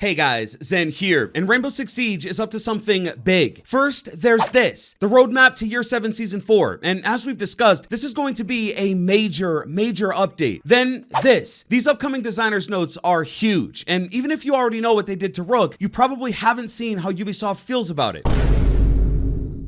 Hey guys, Zen here, and Rainbow Six Siege is up to something big. First, there's this, the roadmap to Year 7 Season 4, and as we've discussed, this is going to be a major update. Then this, these upcoming designers notes are huge, and even if you already know what they did to Rook, you probably haven't seen how Ubisoft feels about it.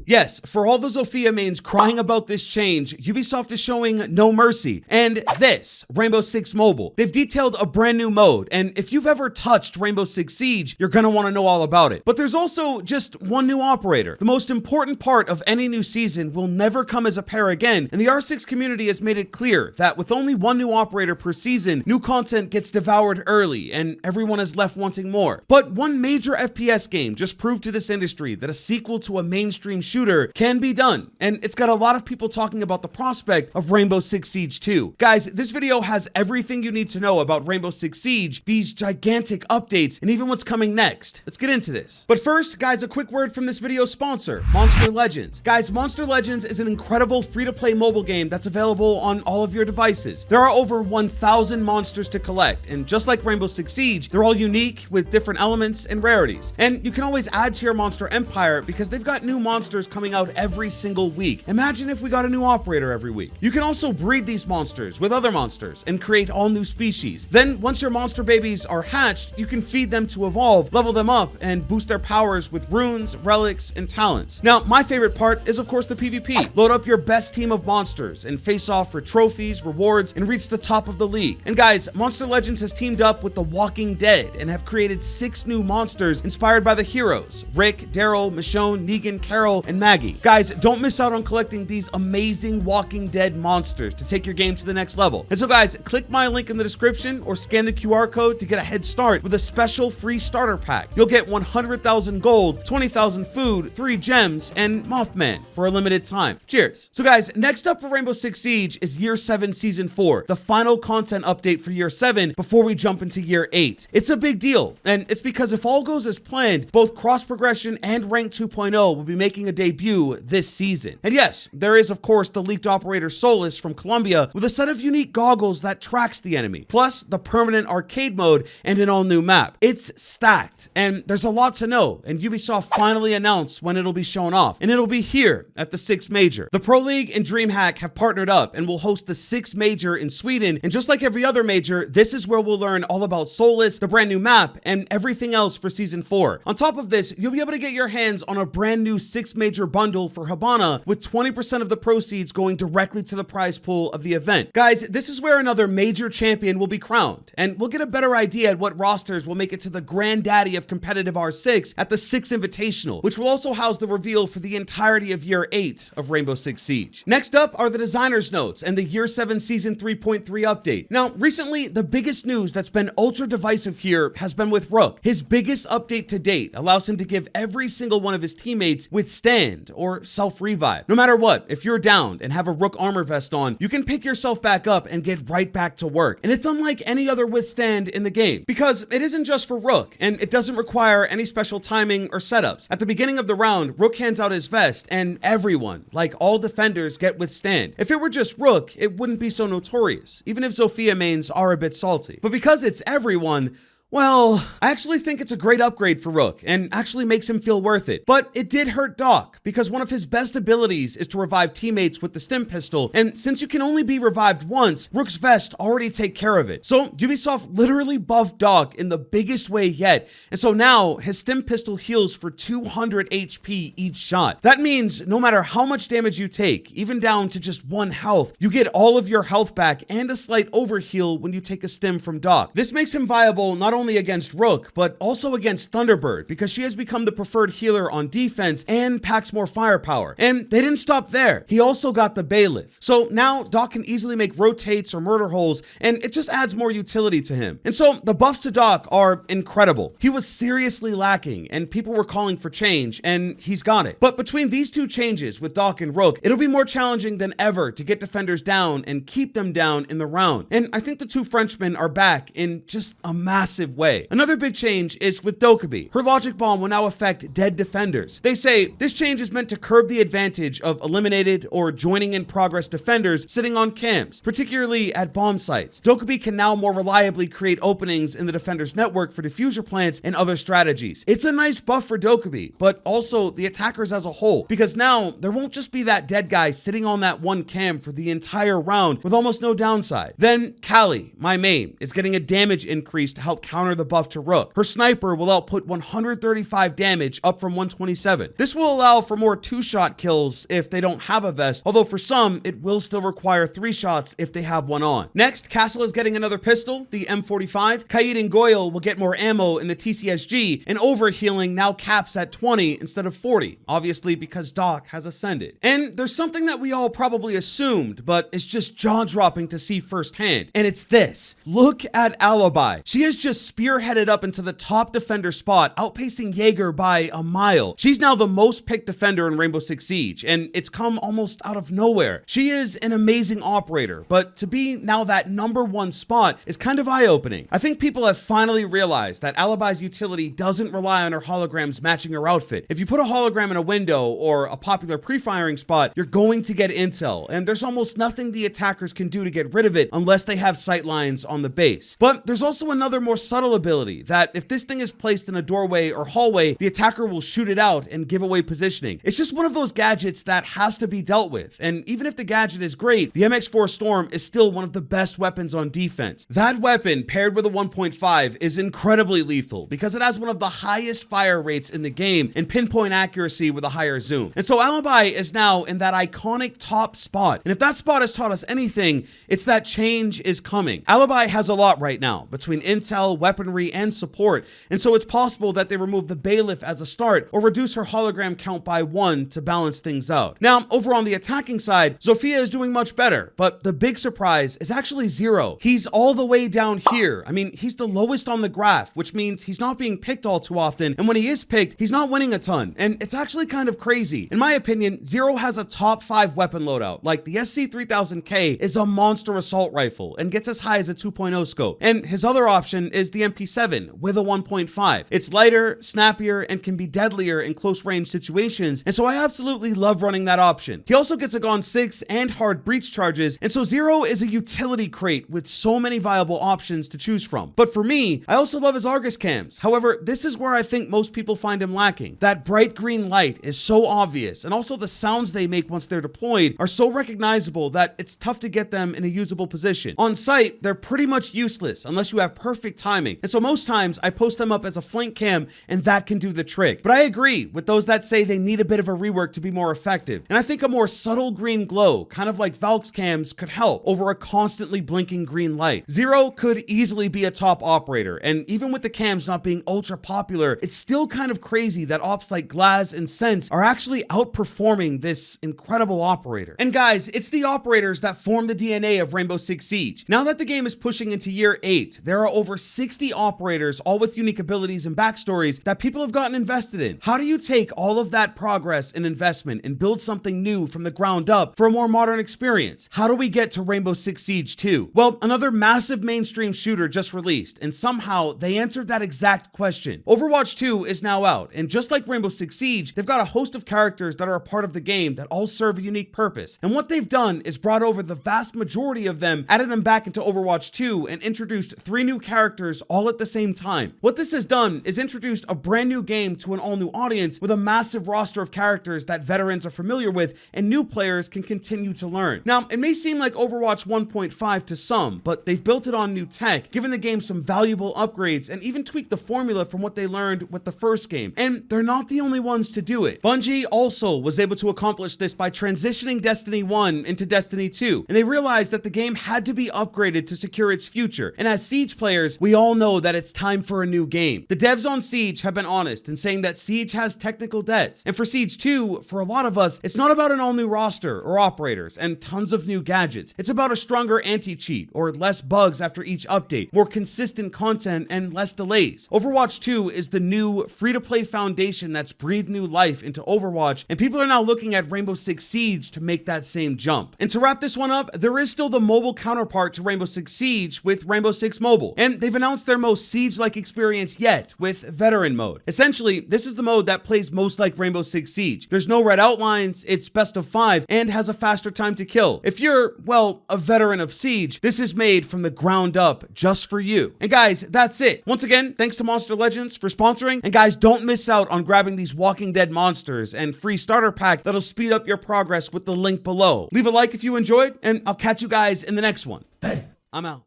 Yes, for all the Zofia mains crying about this change, Ubisoft is showing no mercy. And this, Rainbow Six Mobile. They've detailed a brand new mode, and if you've ever touched Rainbow Six Siege, you're gonna wanna know all about it. But there's also just one new operator. The most important part of any new season will never come as a pair again, and the R6 community has made it clear that with only one new operator per season, new content gets devoured early, and everyone is left wanting more. But one major FPS game just proved to this industry that a sequel to a mainstream shooter can be done, and it's got a lot of people talking about the prospect of Rainbow Six Siege 2. Guys, this video has everything you need to know about Rainbow Six Siege, these gigantic updates, and even what's coming next. Let's get into this. But first, guys, a quick word from this video's sponsor, Monster Legends. Guys, Monster Legends is an incredible free-to-play mobile game that's available on all of your devices. There are over 1,000 monsters to collect, and just like Rainbow Six Siege, they're all unique with different elements and rarities. And you can always add to your monster empire because they've got new monsters coming out every single week. Imagine if we got a new operator every week. You can also breed these monsters with other monsters and create all new species. Then once your monster babies are hatched, you can feed them to evolve, level them up, and boost their powers with runes, relics, and talents. Now, my favorite part is of course the PvP. Load up your best team of monsters and face off for trophies, rewards, and reach the top of the league. And guys, Monster Legends has teamed up with The Walking Dead and have created 6 new monsters inspired by the heroes, Rick, Daryl, Michonne, Negan, Carol, and Maggie. Guys, don't miss out on collecting these amazing Walking Dead monsters to take your game to the next level. And so guys, click my link in the description or scan the QR code to get a head start with a special free starter pack. You'll get 100,000 gold, 20,000 food, 3 gems, and Mothman for a limited time. Cheers. So guys, next up for Rainbow Six Siege is Year 7 Season 4, the final content update for Year 7 before we jump into Year 8. It's a big deal, and it's because if all goes as planned, both Cross Progression and Rank 2.0 will be making a debut this season. And yes, there is of course the leaked operator Solus from Colombia with a set of unique goggles that tracks the enemy, plus the permanent arcade mode and an all new map. It's stacked, and there's a lot to know, and Ubisoft finally announced when it'll be shown off, and it'll be here at the 6 Major. The Pro League and DreamHack have partnered up and will host the 6 Major in Sweden, and just like every other major, this is where we'll learn all about Solus, the brand new map, and everything else for Season 4. On top of this, you'll be able to get your hands on a brand new 6 Major bundle for Habana, with 20% of the proceeds going directly to the prize pool of the event. Guys, this is where another major champion will be crowned, and we'll get a better idea at what rosters will make it to the granddaddy of competitive R6 at the 6 Invitational, which will also house the reveal for the entirety of Year 8 of Rainbow Six Siege. Next up are the designers notes and the Year 7 Season 3.3 update. Now, recently, the biggest news that's been ultra divisive here has been with Rook. His biggest update to date allows him to give every single one of his teammates withstand or self-revive. No matter what, if you're downed and have a Rook armor vest on, you can pick yourself back up and get right back to work. And it's unlike any other withstand in the game, because it isn't just for Rook, and it doesn't require any special timing or setups. At the beginning of the round, Rook hands out his vest, and everyone, like all defenders, get withstand. If it were just Rook, it wouldn't be so notorious, even if Zofia mains are a bit salty. But because it's everyone, well, I actually think it's a great upgrade for Rook and actually makes him feel worth it. But it did hurt Doc because one of his best abilities is to revive teammates with the stim pistol, and since you can only be revived once, Rook's vest already take care of it. So Ubisoft literally buffed Doc in the biggest way yet, and so now his stim pistol heals for 200 HP each shot. That means no matter how much damage you take, even down to just 1 health, you get all of your health back and a slight overheal when you take a stim from Doc. This makes him viable not only against Rook, but also against Thunderbird, because she has become the preferred healer on defense and packs more firepower. And they didn't stop there. He also got the Bailiff. So now Doc can easily make rotates or murder holes, and it just adds more utility to him. And so the buffs to Doc are incredible. He was seriously lacking, and people were calling for change, and he's got it. But between these 2 changes with Doc and Rook, it'll be more challenging than ever to get defenders down and keep them down in the round. And I think the 2 Frenchmen are back in just a massive massive way. Another big change is with Dokkaebi. Her logic bomb will now affect dead defenders. They say this change is meant to curb the advantage of eliminated or joining in progress defenders sitting on cams, particularly at bomb sites. Dokkaebi can now more reliably create openings in the defender's network for diffuser plants and other strategies. It's a nice buff for Dokkaebi, but also the attackers as a whole, because now there won't just be that dead guy sitting on that one cam for the entire round with almost no downside. Then Callie, my main, is getting a damage increase to help counter the buff to Rook. Her sniper will output 135 damage up from 127. This will allow for more 2-shot kills if they don't have a vest, although for some it will still require 3 shots if they have one on. Next, Castle is getting another pistol, the M45. Kaid and Goyle will get more ammo in the TCSG, and overhealing now caps at 20 instead of 40, obviously because Doc has ascended. And there's something that we all probably assumed, but it's just jaw-dropping to see firsthand, and it's this. Look at Alibi. She has just spearheaded up into the top defender spot, outpacing Jaeger by a mile. She's now the most picked defender in Rainbow Six Siege, and it's come almost out of nowhere. She is an amazing operator, but to be now that #1 spot is kind of eye-opening. I think people have finally realized that Alibi's utility doesn't rely on her holograms matching her outfit. If you put a hologram in a window or a popular pre-firing spot, you're going to get intel, and there's almost nothing the attackers can do to get rid of it unless they have sightlines on the base. But there's also another more subtle ability that if this thing is placed in a doorway or hallway, the attacker will shoot it out and give away positioning. It's just one of those gadgets that has to be dealt with, and even if the gadget is great, the MX4 Storm is still one of the best weapons on defense. That weapon paired with a 1.5 is incredibly lethal because it has one of the highest fire rates in the game and pinpoint accuracy with a higher zoom. And so Alibi is now in that iconic top spot, and if that spot has taught us anything, it's that change is coming. Alibi has a lot right now between intel, weaponry, and support, and so it's possible that they remove the Bailiff as a start or reduce her hologram count by 1 to balance things out. Now, over on the attacking side, Zofia is doing much better, but the big surprise is actually Zero. He's all the way down here. I mean, he's the lowest on the graph, which means he's not being picked all too often, and when he is picked, he's not winning a ton, and it's actually kind of crazy. In my opinion, Zero has a top 5 weapon loadout. Like, the SC3000K is a monster assault rifle and gets as high as a 2.0 scope, and his other option is the MP7 with a 1.5. It's lighter, snappier, and can be deadlier in close range situations, and so I absolutely love running that option. He also gets a Gon 6 and hard breach charges, and so Zero is a utility crate with so many viable options to choose from. But for me, I also love his Argus cams. However, this is where I think most people find him lacking. That bright green light is so obvious, and also the sounds they make once they're deployed are so recognizable that it's tough to get them in a usable position. On site, they're pretty much useless unless you have perfect timing, and so most times I post them up as a flank cam, and that can do the trick. But I agree with those that say they need a bit of a rework to be more effective, and I think a more subtle green glow, kind of like Valk's cams, could help over a constantly blinking green light. Zero could easily be a top operator, and even with the cams not being ultra popular, it's still kind of crazy that ops like Glaz and Sense are actually outperforming this incredible operator. And guys, it's the operators that form the DNA of Rainbow Six Siege. Now that the game is pushing into year 8, there are over 60 operators, all with unique abilities and backstories that people have gotten invested in. How do you take all of that progress and investment and build something new from the ground up for a more modern experience? How do we get to Rainbow Six Siege 2? Well, another massive mainstream shooter just released, and somehow they answered that exact question. Overwatch 2 is now out, and just like Rainbow Six Siege, they've got a host of characters that are a part of the game that all serve a unique purpose. And what they've done is brought over the vast majority of them, added them back into Overwatch 2, and introduced 3 new characters all at the same time. What this has done is introduced a brand new game to an all-new audience with a massive roster of characters that veterans are familiar with and new players can continue to learn. Now, it may seem like Overwatch 1.5 to some, but they've built it on new tech, given the game some valuable upgrades, and even tweaked the formula from what they learned with the first game. And they're not the only ones to do it. Bungie also was able to accomplish this by transitioning Destiny 1 into Destiny 2, and they realized that the game had to be upgraded to secure its future. And as Siege players, we all know that it's time for a new game. The devs on Siege have been honest in saying that Siege has technical debts, and for Siege 2, for a lot of us, it's not about an all-new roster or operators and tons of new gadgets. It's about a stronger anti-cheat or less bugs after each update, more consistent content, and less delays. Overwatch 2 is the new free-to-play foundation that's breathed new life into Overwatch, and people are now looking at Rainbow Six Siege to make that same jump. And to wrap this one up, there is still the mobile counterpart to Rainbow Six Siege with Rainbow Six Mobile, and they've announced announced their most Siege-like experience yet with Veteran Mode. Essentially, this is the mode that plays most like Rainbow Six Siege. There's no red outlines, it's best of 5, and has a faster time to kill. If you're, well, a veteran of Siege, this is made from the ground up just for you. And guys, that's it. Once again, thanks to Monster Legends for sponsoring. And guys, don't miss out on grabbing these Walking Dead monsters and free starter pack that'll speed up your progress with the link below. Leave a like if you enjoyed, and I'll catch you guys in the next one. Hey, I'm out.